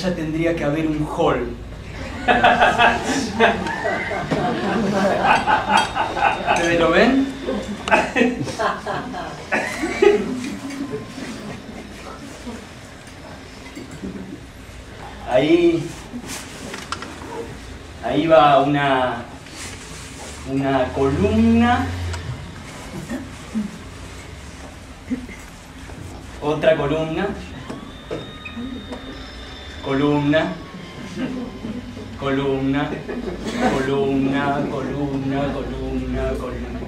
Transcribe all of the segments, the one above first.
ya tendría que haber un hall. ¿Ustedes lo ven? Ahí va una columna, otra columna, columna, columna, columna, columna, columna, columna.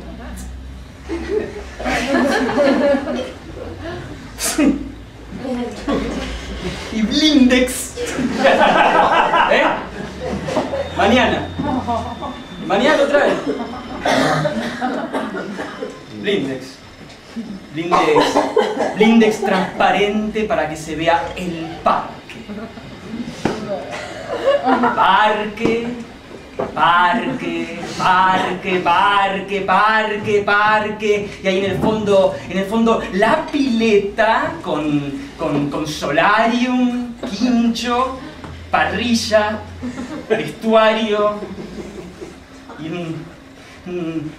Y blindex. ¿Eh? Mañana. Mañana lo trae. Blindex. Blindex. Blindex transparente para que se vea el parque. Parque. Parque, parque, parque, parque, parque. Y ahí en el fondo la pileta con solarium, quincho, parrilla, vestuario y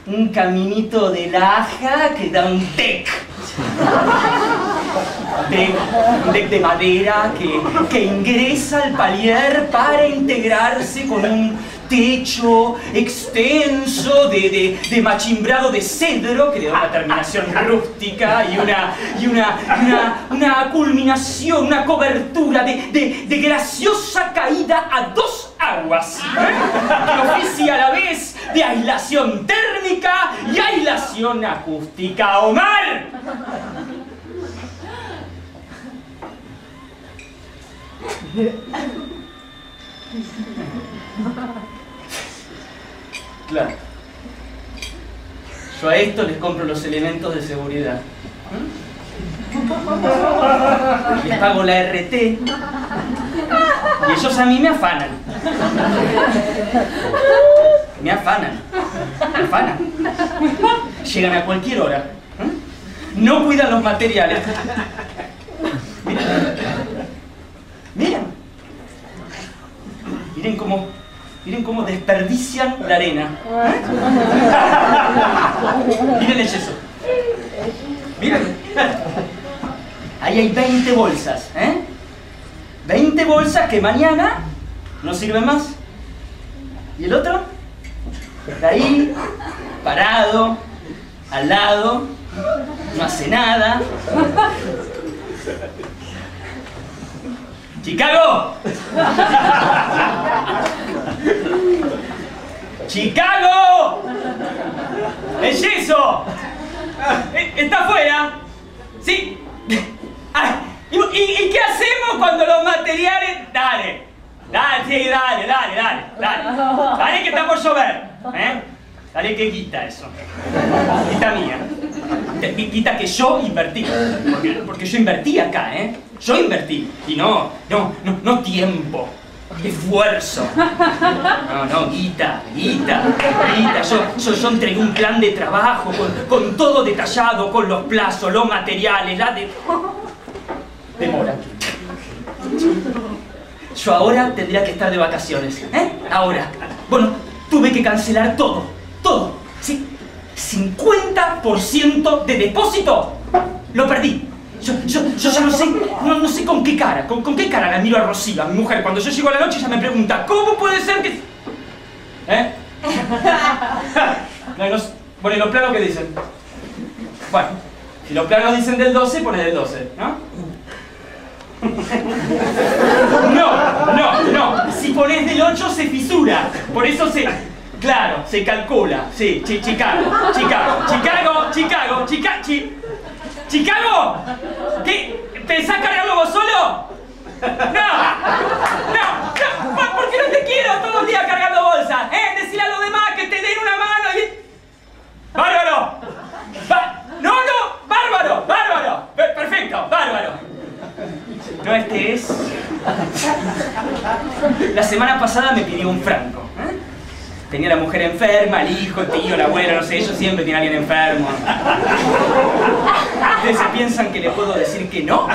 un caminito de laja que da un deck. Un deck de madera que ingresa al palier para integrarse con un techo extenso de machimbrado de cedro que le da una terminación rústica y una culminación, una cobertura de graciosa caída a dos aguas, que oficia a la vez de aislación térmica y aislación acústica. ¡Omar! Claro. Yo a esto les compro los elementos de seguridad. Les pago la RT y ellos a mí me afanan. Me afanan. Me afanan. Llegan a cualquier hora. No cuidan los materiales. Miren. Miren cómo desperdician la arena. Miren el yeso. Miren. Ahí hay 20 bolsas. 20 bolsas que mañana no sirven más. ¿Y el otro? Está ahí, parado, al lado, no hace nada. ¡Chicago! ¡Chicago! ¡El yeso! ¿Está afuera? Sí. ¿Y qué hacemos cuando los materiales...? Dale, sí, dale. Dale que está por llover. Dale que quita eso. Quita mía. Quita que yo invertí. Porque yo invertí acá, Yo invertí. Y no tiempo. Esfuerzo. No, guita. Yo entregué un plan de trabajo con todo detallado, con los plazos, los materiales, demora. Yo ahora tendría que estar de vacaciones. Ahora. Bueno, tuve que cancelar todo. ¿Sí? 50% de depósito. Lo perdí. Yo ya no sé con qué cara la miro a Rocío, a mi mujer. Cuando yo llego a la noche ella me pregunta, ¿cómo puede ser que...? Bueno, ¿y los planos qué dicen? Bueno, si los planos dicen del 12, pone del 12, ¿no? No. Si pones del 8 se fisura. Por eso claro, se calcula. Sí, Chicago. ¿Chicago? ¿Qué? ¿Pensás cargarlo vos solo? No. ¿Por qué no te quiero todo el día cargando bolsas? Decile a los demás que te den una mano y... ¡Bárbaro! ¡Bárbaro! Perfecto, bárbaro. No, este es... La semana pasada me pidió un franco. Tenía la mujer enferma, el hijo, el tío, la abuela, no sé, ellos siempre tienen a alguien enfermo. ¿Ustedes se piensan que le puedo decir que no?